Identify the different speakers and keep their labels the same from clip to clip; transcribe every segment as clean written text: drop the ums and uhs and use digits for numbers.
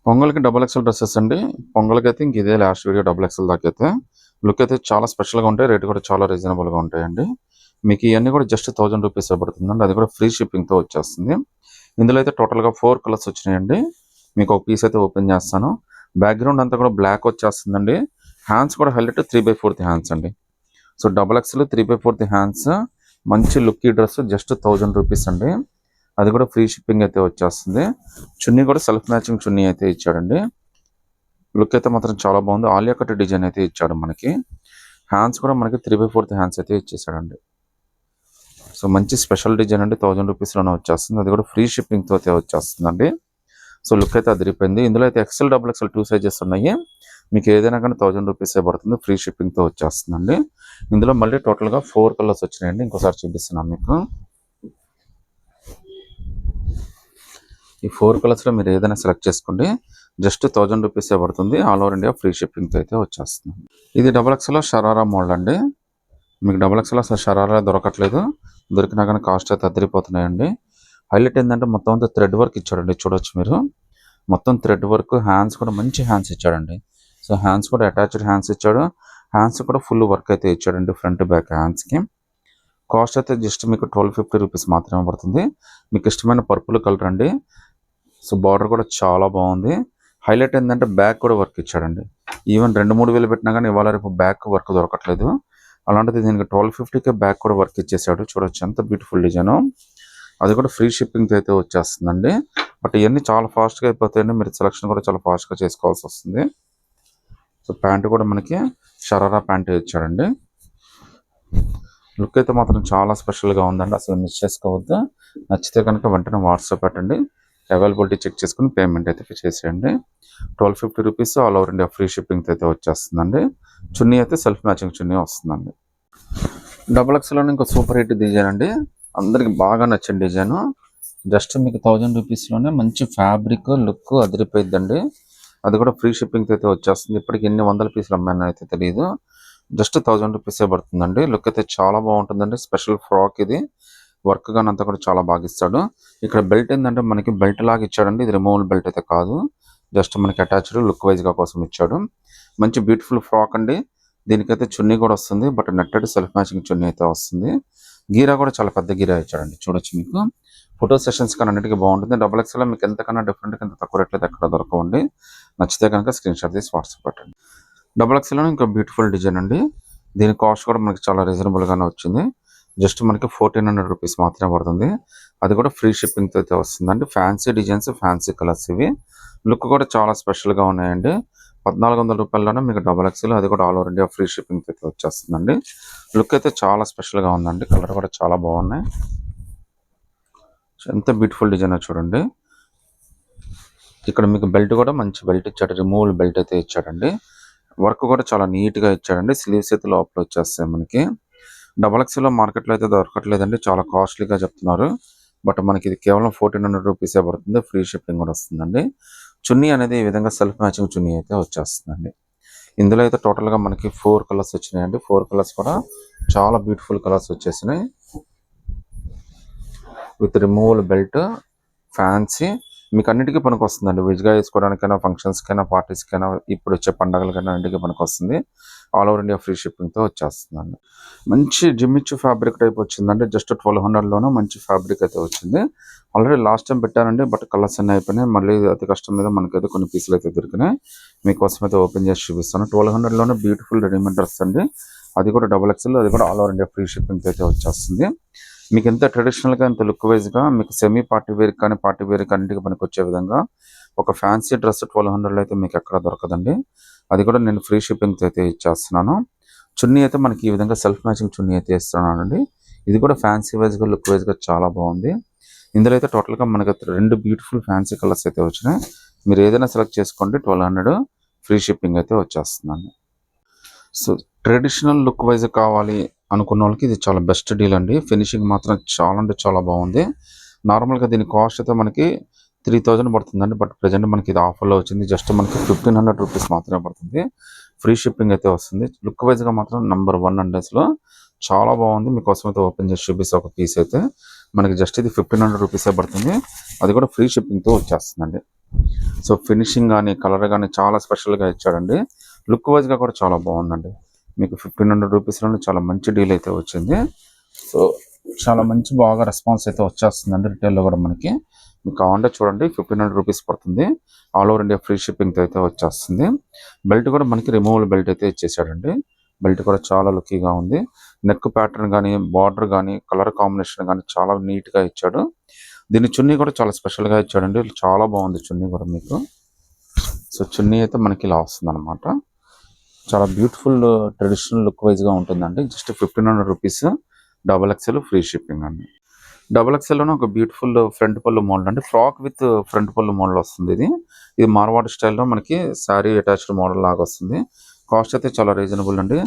Speaker 1: పొంగల్‌కి double XL dresses అండి. పొంగల్‌కైతే ఇంక ఇదే లాస్ట్ వీడియో డబుల్ ఎక్సెల్ దాకైతే. లుక్ అయితే చాలా స్పెషల్‌గా ఉంటాయి. రేట్ కూడా చాలా రీజనబుల్‌గా ఉంటాయండి. మీకు ఇయన్నీ కూడా జస్ట్ ₹1000 పడుతుందండి. అది కూడా ఫ్రీ షిప్పింగ్‌తో వచ్చేస్తుంది. ఇందులో అయితే టోటల్‌గా 4 కలర్స్ వచ్చినాయండి. మీకు ఒక పీస్ అయితే ఓపెన్ చేస్తాను. బ్యాక్‌గ్రౌండ్ అంతా కూడా బ్లాక్ వచ్చేస్తుందండి. హ్యాండ్స్ కూడా హైలైట్ 3/4 హ్యాండ్స్ అండి. సో, డబుల్ ఎక్సెల్ 3/4 హ్యాండ్స్ మంచి లుక్కీ డ్రెస్ జస్ట్ ₹1000 అండి. అది కూడా ఫ్రీ షిప్పింగ్ అయితే వచ్చేస్తుంది. చున్నీ కూడా సెల్ఫ్ మ్యాచింగ్ చున్నీ అయితే ఇచ్చాడండి. లుక్ అయితే మాత్రం చాలా బాగుంది. ఆలియా కట్ డిజైన్ అయితే ఇచ్చాడు మనకి. హ్యాండ్స్ కూడా మనకి 3/4 హ్యాండ్స్ అయితే ఇచ్చేసాడండి. సో మంచి స్పెషల్ డిజైన్ అండి. ₹1000లోనే వచ్చేస్తుంది. అది కూడా ఫ్రీ షిప్పింగ్తో అయితే వచ్చేస్తుందండి. సో లుక్ అయితే అదిరిపోయింది. ఇందులో అయితే ఎక్సెల్ డబుల్ ఎక్సెల్ 2 సైజెస్ ఉన్నాయి. మీకు ఏదైనా కానీ ₹1000 పడుతుంది. ఫ్రీ షిప్పింగ్తో వచ్చేస్తుందండి. ఇందులో మళ్ళీ టోటల్గా 4 కలర్స్ వచ్చినాయండి. ఇంకోసారి చూపిస్తున్నాను మీకు. ఈ 4 కలర్స్లో మీరు ఏదైనా సెలెక్ట్ చేసుకోండి. జస్ట్ ₹1000 పడుతుంది. ఆల్ ఓవర్ ఇండియా ఫ్రీ షిప్పింగ్తో అయితే వచ్చేస్తుంది. ఇది డబుల్ ఎక్స్ఎల్లో షరారా మోడల్ అండి. మీకు డబుల్ ఎక్స్ఎల్ అసలు షరారా దొరకట్లేదు. దొరికినా కానీ కాస్ట్ అయితే అదిరిపోతున్నాయండి. హైలైట్ ఏంటంటే మొత్తం అంతా థ్రెడ్ వర్క్ ఇచ్చాడండి. చూడొచ్చు మీరు. మొత్తం థ్రెడ్ వర్క్. హ్యాండ్స్ కూడా మంచి హ్యాండ్స్ ఇచ్చాడండి. సో హ్యాండ్స్ కూడా అటాచ్డ్ హ్యాండ్స్ ఇచ్చాడు. హ్యాండ్స్ కూడా ఫుల్ వర్క్ అయితే ఇచ్చాడండి. ఫ్రంట్ బ్యాక్ హ్యాండ్స్కి. కాస్ట్ అయితే జస్ట్ మీకు ₹1250 మాత్రమే పడుతుంది. మీకు ఇష్టమైన పర్పుల్ కలర్ అండి. సో బార్డర్ కూడా చాలా బాగుంది. హైలైట్ ఏంటంటే బ్యాక్ కూడా వర్క్ ఇచ్చాడండి. ఈవెన్ 2-3 వేలు పెట్టినా కానీ ఇవాళ రేపు బ్యాక్ వర్క్ దొరకట్లేదు. అలాంటిది దీనికి 1250కే బ్యాక్ కూడా వర్క్ ఇచ్చేసాడు. చూడొచ్చు ఎంత బ్యూటిఫుల్ డిజైన్. అది కూడా ఫ్రీ షిప్పింగ్తో అయితే వచ్చేస్తుందండి. బట్ ఇవన్నీ చాలా ఫాస్ట్గా అయిపోతాయండి. మీరు సెలక్షన్ కూడా చాలా ఫాస్ట్గా చేసుకోవాల్సి వస్తుంది. సో ప్యాంట్ కూడా మనకి షరారా ప్యాంట్ ఇచ్చాడండి. లుక్ అయితే మాత్రం చాలా స్పెషల్గా ఉందండి. అసలు మిస్ చేసుకోవద్దు. నచ్చితే కనుక వెంటనే వాట్సాప్ పెట్టండి. అవైలబిలిటీ చెక్ చేసుకుని పేమెంట్ అయితే చేసేయండి. ₹1250 ఆల్ ఓవర్ ఇండియా ఫ్రీ షిప్పింగ్తో అయితే వచ్చేస్తుందండి. చున్నీ అయితే సెల్ఫ్ మ్యాచింగ్ చున్నీ వస్తుందండి. డబుల్ ఎక్స్ఎల్లోనే ఇంకో సూపర్ హిట్ డిజైన్ అండి. అందరికి బాగా నచ్చిన డిజైన్. జస్ట్ మీకు ₹1000లోనే మంచి ఫ్యాబ్రిక్ లుక్ అదిరిపోయిద్దండి. అది కూడా ఫ్రీ షిప్పింగ్తో అయితే వచ్చేస్తుంది. ఇప్పటికి ఎన్ని వందల పీసులు అమ్మానో అయితే తెలియదు. జస్ట్ ₹1000 పడుతుందండి. లుక్ అయితే చాలా బాగుంటుందండి. స్పెషల్ ఫ్రాక్ ఇది. వర్క్ గాని అంతా కూడా చాలా బాగా ఇస్తాడు. ఇక్కడ బెల్ట్ ఏంటంటే మనకి బెల్ట్ లాగా ఇచ్చాడండి. ఇది రిమూవల్ బెల్ట్ అయితే కాదు. జస్ట్ మనకి అటాచ్డ్ లుక్ వైజ్గా కోసం ఇచ్చాడు. మంచి బ్యూటిఫుల్ ఫ్రాక్ అండి. దీనికైతే చున్నీ కూడా వస్తుంది. బట్ నెట్టెడ్ సెల్ఫ్ మ్యాచింగ్ చున్నీ అయితే వస్తుంది. గీరా కూడా చాలా పెద్ద గీరా ఇచ్చాడండి. చూడొచ్చు మీకు. ఫోటో సెషన్స్ కానీ అన్నిటికీ బాగుంటుంది. డబుల్ ఎక్స్ఎల్ మీకు ఎంతకన్నా డిఫరెంట్గా ఎంత తక్కువ రేట్లయితే ఎక్కడ దొరకవండి. నచ్చితే కనుక స్క్రీన్ షాట్ తీసి వాట్సాప్ పెట్టండి. డబుల్ ఎక్స్ఎల్లో ఇంకా బ్యూటిఫుల్ డిజైన్ అండి. దీని కాస్ట్ కూడా మనకి చాలా రీజనబుల్గానే వచ్చింది. జస్ట్ మనకి ₹1400 మాత్రమే పడుతుంది. అది కూడా ఫ్రీ షిప్పింగ్తో అయితే వస్తుందండి. ఫ్యాన్సీ డిజైన్స్, ఫ్యాన్సీ కలర్స్ ఇవి. లుక్ కూడా చాలా స్పెషల్గా ఉన్నాయండి. ₹1400లోనే మీకు డబుల్ ఎక్స్ఎల్, అది కూడా ఆల్ ఓవర్ ఇండియా ఫ్రీ షిప్పింగ్తో అయితే వచ్చేస్తుందండి. లుక్ అయితే చాలా స్పెషల్గా ఉందండి. కలర్ కూడా చాలా బాగున్నాయి. ఎంత బ్యూటిఫుల్ డిజైన్ చూడండి. ఇక్కడ మీకు బెల్ట్ కూడా మంచి బెల్ట్ ఇచ్చాడు. రిమూవల్ బెల్ట్ అయితే ఇచ్చాడండి. వర్క్ కూడా చాలా నీట్గా ఇచ్చాడండి. స్లీవ్స్ అయితే లోపల వచ్చేస్తాయి మనకి. డబల్ ఎక్స్ఎల్లో మార్కెట్లో అయితే దొరకట్లేదండి. చాలా కాస్ట్లీగా చెప్తున్నారు. బట్ మనకి ఇది కేవలం ₹1400 పడుతుంది. ఫ్రీ షిప్పింగ్ కూడా వస్తుందండి. చున్నీ అనేది ఈ విధంగా సెల్ఫ్ మ్యాచింగ్ చున్నీ అయితే వచ్చేస్తుందండి. ఇందులో అయితే టోటల్గా మనకి 4 కలర్స్ వచ్చినాయండి. 4 కలర్స్ కూడా చాలా బ్యూటిఫుల్ కలర్స్ వచ్చేసినాయి. విత్ రిమూవల్ బెల్ట్, ఫ్యాన్సీ, మీకు అన్నిటికీ పనికి వస్తుందండి. విజ్గా వేసుకోవడానికైనా, ఫంక్షన్స్కైనా, పార్టీస్కైనా, ఇప్పుడు వచ్చే పండగలకైనా అన్నిటికీ పనికి వస్తుంది. ఆల్ ఓవర్ ఇండియా ఫ్రీ షిప్పింగ్తో వచ్చేస్తుందండి. మంచి జిమ్మిచ్చు ఫ్యాబ్రిక్ టైప్ వచ్చిందండి. జస్ట్ 1200లోనే మంచి ఫ్యాబ్రిక్ అయితే వచ్చింది. ఆల్రెడీ లాస్ట్ టైం పెట్టానండి. బట్ కలర్స్ అన్నీ అయిపోయినాయి. మళ్ళీ అతి కష్టం మీద మనకైతే కొన్ని పీసులు అయితే దొరికినాయి. మీకోసం అయితే ఓపెన్ చేసి చూపిస్తాను. 1200లోనే బ్యూటిఫుల్ రెడీమేడ్ డ్రెస్ అండి. అది కూడా డబుల్ ఎక్స్ఎల్, అది కూడా ఆల్ ఓవర్ ఇండియా ఫ్రీ షిప్పింగ్తో అయితే వచ్చేస్తుంది. మీకు ఎంత ట్రెడిషనల్గా, ఎంత లుక్ వైజ్గా, మీకు సెమీ పార్టీ వేర్ కానీ, పార్టీ వేర్ అన్నింటికి పనికి వచ్చే విధంగా ఒక ఫ్యాన్సీ డ్రెస్ 1200లో అయితే మీకు ఎక్కడ దొరకదండి. అది కూడా నేను ఫ్రీ షిప్పింగ్తో అయితే ఇచ్చేస్తున్నాను. చున్నీ అయితే మనకి ఈ విధంగా సెల్ఫ్ మ్యాచింగ్ చున్నీ అయితే ఇస్తున్నానండి. ఇది కూడా ఫ్యాన్సీ వైజ్గా, లుక్ వైజ్గా చాలా బాగుంది. ఇందులో అయితే టోటల్గా మనకి 2 బ్యూటిఫుల్ ఫ్యాన్సీ కలర్స్ అయితే వచ్చినాయి. మీరు ఏదైనా సెలెక్ట్ చేసుకోండి. 1200 ఫ్రీ షిప్పింగ్ అయితే వచ్చేస్తున్నాను. సో ట్రెడిషనల్ లుక్ వైజ్ కావాలి అనుకున్న వాళ్ళకి ఇది చాలా బెస్ట్ డీల్ అండి. ఫినిషింగ్ మాత్రం చాలా అంటే చాలా బాగుంది. నార్మల్గా దీని కాస్ట్ అయితే మనకి 3000 పడుతుందండి. బట్ ప్రజెంట్ మనకి ఇది ఆఫర్లో వచ్చింది. జస్ట్ మనకి ₹1500 మాత్రమే పడుతుంది. ఫ్రీ షిప్పింగ్ అయితే వస్తుంది. లుక్ వైజ్గా మాత్రం నెంబర్ 1 అండి. అసలు చాలా బాగుంది. మీకోసం అయితే ఓపెన్ చేసి చూపిస్తే ఒక పీస్ అయితే మనకి జస్ట్ ఇది ₹1500 పడుతుంది. అది కూడా ఫ్రీ షిప్పింగ్తో వచ్చేస్తుందండి. సో ఫినిషింగ్ కానీ కలర్ కానీ చాలా స్పెషల్గా ఇచ్చాడండి. లుక్ వైజ్గా కూడా చాలా బాగుందండి. మీకు 1500 రూపీస్లోనే చాలా మంచి డీల్ అయితే వచ్చింది. సో చాలా మంచి బాగా రెస్పాన్స్ అయితే వచ్చేస్తుందండి. రిటైల్లో కూడా మనకి మీకు కావాలంటే చూడండి 1500 రూపీస్ పడుతుంది. ఆల్ ఓవర్ ఇండియా ఫ్రీ షిప్పింగ్తో అయితే వచ్చేస్తుంది. బెల్ట్ కూడా మనకి రిమూవల్ బెల్ట్ అయితే ఇచ్చేసాడండి. బెల్ట్ కూడా చాలా లుక్కీగా ఉంది. నెక్ ప్యాటర్న్ కానీ బార్డర్ కానీ కలర్ కాంబినేషన్ కానీ చాలా నీట్గా ఇచ్చాడు. దీని చున్నీ కూడా చాలా స్పెషల్గా ఇచ్చాడండి. చాలా బాగుంది చున్నీ కూడా మీకు. సో చున్నీ అయితే మనకి ఇలా వస్తుంది అనమాట. చాలా బ్యూటిఫుల్ ట్రెడిషనల్ లుక్ వైజ్గా ఉంటుందండి. Just 1500 rupees XXL free shipping అండి. XXLలోనే ఒక బ్యూటిఫుల్ ఫ్రంట్ పళ్ళు మోడల్ అండి. ఫ్రాక్ విత్ ఫ్రంట్ పళ్ళు మోడల్ వస్తుంది. ఇది మార్వాడి స్టైల్లో మనకి శారీ అటాచ్డ్ మోడల్ లాగా వస్తుంది. కాస్ట్ అయితే చాలా రీజనబుల్ అండి.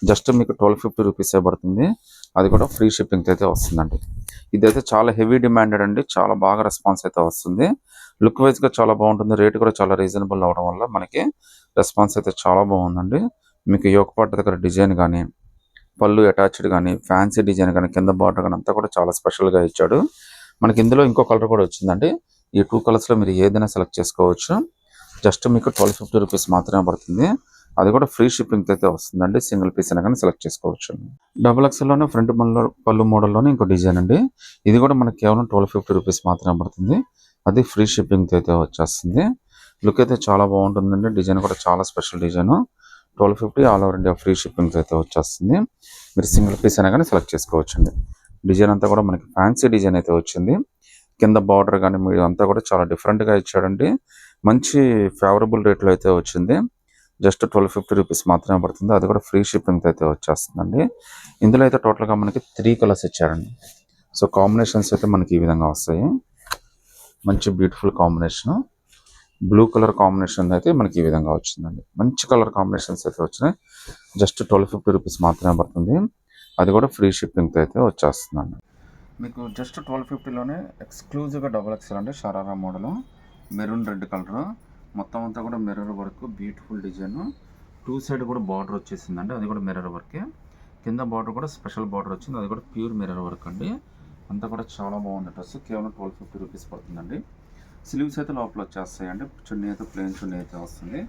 Speaker 1: జస్ట్ మీకు 1250 రూపీసే పడుతుంది. అది కూడా ఫ్రీ షిప్పింగ్ అయితే వస్తుందండి. ఇదైతే చాలా హెవీ డిమాండెడ్ అండి. చాలా బాగా రెస్పాన్స్ అయితే వస్తుంది. లుక్ వైజ్గా చాలా బాగుంటుంది. రేట్ కూడా చాలా రీజనబుల్ అవడం వల్ల మనకి రెస్పాన్స్ అయితే చాలా బాగుందండి. మీకు యోగ పాట దగ్గర డిజైన్ కానీ పళ్ళు అటాచ్డ్ కానీ ఫ్యాన్సీ డిజైన్ కానీ కింద బార్డర్ కానీ అంతా కూడా చాలా స్పెషల్గా ఇచ్చాడు. మనకి ఇందులో ఇంకో కలర్ కూడా వచ్చిందండి. ఈ 2 కలర్స్లో మీరు ఏదైనా సెలెక్ట్ చేసుకోవచ్చు. జస్ట్ మీకు 1250 రూపీస్ మాత్రమే పడుతుంది. అది కూడా ఫ్రీ షిప్పింగ్ అయితే వస్తుందండి. సింగిల్ పీస్ అయినా కానీ సెలెక్ట్ చేసుకోవచ్చు. XXLలోనే ఫ్రంట్ పళ్ళు మోడల్లోనే ఇంకో డిజైన్ అండి. ఇది కూడా మనకి కేవలం 1250 రూపీస్ మాత్రమే పడుతుంది. అది ఫ్రీ షిప్పింగ్ అయితే వచ్చేస్తుంది. లుక్ అయితే చాలా బాగుంటుందండి. డిజైన్ కూడా చాలా special design. 1250 all over India free shipping అయితే వచ్చేస్తుంది. మీరు సింగిల్ పీస్ అయినా కానీ సెలెక్ట్ చేసుకోవచ్చండి. డిజైన్ అంతా కూడా మనకి ఫ్యాన్సీ డిజైన్ అయితే వచ్చింది. కింద బార్డర్ కానీ మీరు అంతా కూడా చాలా డిఫరెంట్గా ఇచ్చాడండి. మంచి ఫేవరబుల్ రేట్లో అయితే వచ్చింది. జస్ట్ 1250 రూపీస్ మాత్రమే పడుతుంది. అది కూడా ఫ్రీ షిప్పింగ్ అయితే వచ్చేస్తుందండి. ఇందులో అయితే టోటల్గా మనకి 3 కలర్స్ ఇచ్చారండి. సో కాంబినేషన్స్ అయితే మనకి ఈ విధంగా వస్తాయి. మంచి beautiful combination blue colour combination అయితే మనకి ఈ విధంగా వచ్చిందండి. మంచి కలర్ కాంబినేషన్స్ అయితే వచ్చినాయి. జస్ట్ 1250 రూపీస్ మాత్రమే పడుతుంది. అది కూడా ఫ్రీ షిప్పింగ్తో అయితే వచ్చేస్తుందండి. మీకు జస్ట్ 1250లోనే ఎక్స్క్లూజివ్గా XXL అంటే sharara model maroon red colour మొత్తం అంతా కూడా mirror work beautiful design 2 side కూడా బార్డర్ వచ్చేసిందండి. అది కూడా మిర్రర్ వర్కే. కింద బార్డర్ కూడా స్పెషల్ బార్డర్ వచ్చింది. అది కూడా ప్యూర్ మిర్రర్ వర్క్ అండి. అంతా కూడా చాలా బాగుంది. డ్రెస్ కేవలం 1250 రూపీస్ పడుతుందండి. స్లీవ్స్ అయితే లోపల వచ్చేస్తాయండి. చున్నీ అయితే ప్లెయిన్ చున్నీ అయితే వస్తుంది.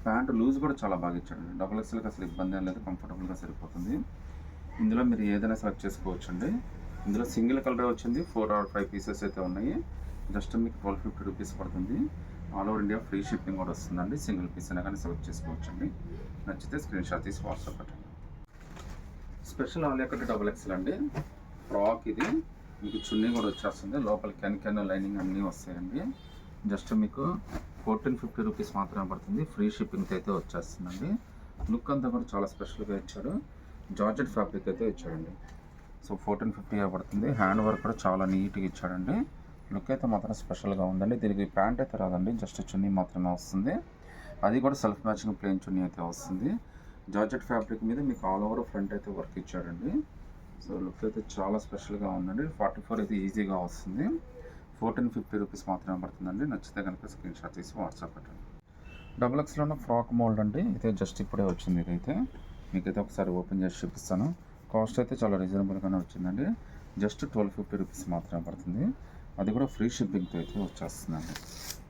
Speaker 1: ప్యాంట్ లూజ్ కూడా చాలా బాగా ఇచ్చాడండి. XXLకి అసలు ఇబ్బంది ఏం లేదు. కంఫర్టబుల్గా సరిపోతుంది. ఇందులో మీరు ఏదైనా సెలెక్ట్ చేసుకోవచ్చు అండి. ఇందులో సింగిల్ కలర్ వచ్చింది. 4 or 5 పీసెస్ అయితే ఉన్నాయి. జస్ట్ మీకు 1250 రూపీస్ పడుతుంది. All over India free shipping కూడా వస్తుందండి. సింగిల్ పీస్ అయినా కానీ సెలెక్ట్ చేసుకోవచ్చు అండి. నచ్చితే స్క్రీన్ షాట్ తీసి వాట్సాప్ పెట్టండి. స్పెషల్ ఆలియా కట్ XXL అండి. ఫ్రాక్ ఇది మీకు చున్నీ కూడా వచ్చేస్తుంది. లోపల కెన్ లైనింగ్ అన్నీ వస్తాయండి. జస్ట్ మీకు 1450 రూపీస్ మాత్రమే పడుతుంది. ఫ్రీ షిప్పింగ్ అయితే వచ్చేస్తుందండి. లుక్ అంతా కూడా చాలా స్పెషల్గా ఇచ్చాడు. జార్జెట్ ఫ్యాబ్రిక్ అయితే ఇచ్చాడండి. సో 1450 పడుతుంది. హ్యాండ్ వర్క్ కూడా చాలా నీట్గా ఇచ్చాడండి. లుక్ అయితే మాత్రం స్పెషల్గా ఉందండి. దీనికి ప్యాంట్ అయితే రాదండి. జస్ట్ చున్నీ మాత్రమే వస్తుంది. అది కూడా సెల్ఫ్ మ్యాచింగ్ ప్లెయిన్ చున్నీ అయితే వస్తుంది. జార్జెట్ ఫ్యాబ్రిక్ మీద మీకు ఆల్ ఓవర్ ఫ్రంట్ అయితే వర్క్ ఇచ్చాడండి. సో లుక్ అయితే చాలా స్పెషల్గా ఉందండి. 44 అయితే ఈజీగా వస్తుంది. 1450 రూపీస్ మాత్రమే పడుతుందండి. నచ్చితే కనుక స్క్రీన్ షాట్ తీసి వాట్సాప్ పెట్టండి. XXLలోనే ఫ్రాక్ మోల్డ్ అండి. ఇదే జస్ట్ ఇప్పుడే వచ్చింది. ఇదైతే మీకైతే ఒకసారి ఓపెన్ చేసి చూపిస్తాను. కాస్ట్ అయితే చాలా రీజనబుల్గానే వచ్చిందండి. జస్ట్ 1250 రూపీస్ మాత్రమే పడుతుంది. అది కూడా ఫ్రీ షిప్పింగ్తో అయితే వచ్చేస్తుందండి.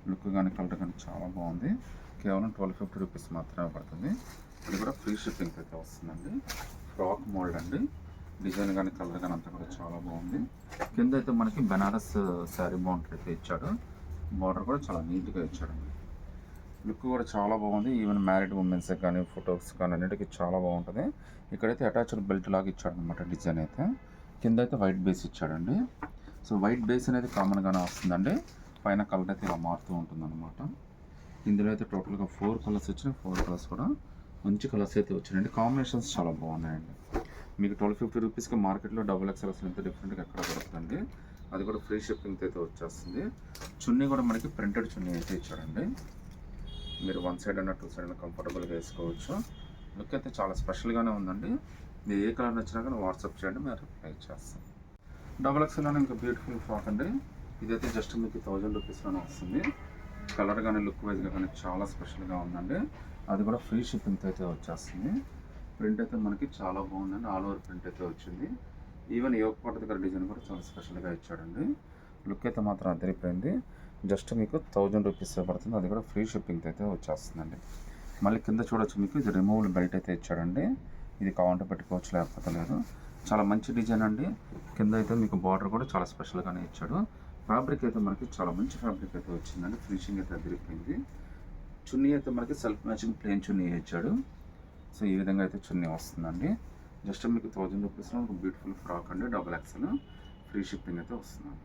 Speaker 1: లుక్ కానీ కలర్ కానీ చాలా బాగుంది. కేవలం 1250 రూపీస్ మాత్రమే పడుతుంది. అది కూడా ఫ్రీ షిప్పింగ్తో అయితే వస్తుందండి. ఫ్రాక్ మోల్డ్ అండి. డిజైన్ కానీ కలర్ కానీ అంతా కూడా చాలా బాగుంది. కింద అయితే మనకి బెనారస్ శారీ బార్డర్ అయితే ఇచ్చాడు. బార్డర్ కూడా చాలా నీట్గా ఇచ్చాడండి. లుక్ కూడా చాలా బాగుంది. ఈవెన్ మ్యారీడ్ ఉమెన్స్ కానీ ఫొటోస్ కానీ అన్నిటికీ చాలా బాగుంటుంది. ఇక్కడైతే అటాచ్డ్ బెల్ట్ లాగా ఇచ్చాడు అనమాట. డిజైన్ అయితే కింద అయితే వైట్ బేస్ ఇచ్చాడండి. సో వైట్ బేస్ అనేది కామన్గానే వస్తుందండి. పైన కలర్ అయితే ఇలా మారుతూ ఉంటుంది అనమాట. ఇందులో అయితే టోటల్గా 4 కలర్స్ వచ్చినాయి. 4 కలర్స్ కూడా మంచి కలర్స్ అయితే వచ్చినాయండి. కాంబినేషన్స్ చాలా బాగున్నాయండి. మీకు 1250 రూపీస్కి మార్కెట్లో XXL అసలు ఇంత డిఫరెంట్గా ఎక్కడ దొరుకుతుంది. అది కూడా ఫ్రీ షిప్పింగ్ అయితే వచ్చేస్తుంది. చున్నీ కూడా మనకి ప్రింటెడ్ చున్నీ అయితే ఇచ్చాడండి. మీరు 1 సైడ్ అన్న 2 సైడ్ కంఫర్టబుల్గా వేసుకోవచ్చు. లుక్ అయితే చాలా స్పెషల్గానే ఉందండి. మీరు ఏ కలర్ నచ్చినా కానీ వాట్సాప్ చేయండి, మేము రిప్లై ఇచ్చేస్తాం. XXLలోనే ఇంకా బ్యూటిఫుల్ ఫ్రాక్ అండి. ఇదైతే జస్ట్ మీకు 1000 రూపీస్లోనే వస్తుంది. కలర్ కానీ లుక్ వైజ్గా కానీ చాలా స్పెషల్గా ఉందండి. అది కూడా ఫ్రీ షిప్పింగ్తో అయితే వచ్చేస్తుంది. ప్రింట్ అయితే మనకి చాలా బాగుందండి. ఆల్ ఓవర్ ప్రింట్ అయితే వచ్చింది. ఈవెన్ యోగ పాట దగ్గర డిజైన్ కూడా చాలా స్పెషల్గా ఇచ్చాడండి. లుక్ అయితే మాత్రం అదిరిపోయింది. జస్ట్ మీకు 1000 రూపీస్ పడుతుంది, అది కూడా ఫ్రీ షిప్పింగ్ అయితే వచ్చేస్తుందండి. మళ్ళీ కింద చూడొచ్చు మీకు ఇది రిమూవల్ బెల్ట్ అయితే ఇచ్చాడండి. ఇది కావాలంటే పెట్టుకోవచ్చు, లేకపోతే లేదు. చాలా మంచి డిజైన్ అండి. కింద అయితే మీకు బార్డర్ కూడా చాలా స్పెషల్గానే ఇచ్చాడు. ఫ్యాబ్రిక్ అయితే మనకి చాలా మంచి ఫ్యాబ్రిక్ అయితే వచ్చిందండి. ఫినిషింగ్ అయితే అదిరిపోయింది. చున్నీ అయితే మనకి సెల్ఫ్ మ్యాచింగ్ ప్లెయిన్ చున్నీ ఇచ్చాడు. సో ఈ విధంగా అయితే చున్నీ వస్తుందండి. జస్ట్ మీకు 1000 రూపీస్లో ఒక బ్యూటిఫుల్ ఫ్రాక్ అండి, XXL ఫ్రీ షిప్పింగ్ అయితే వస్తుంది.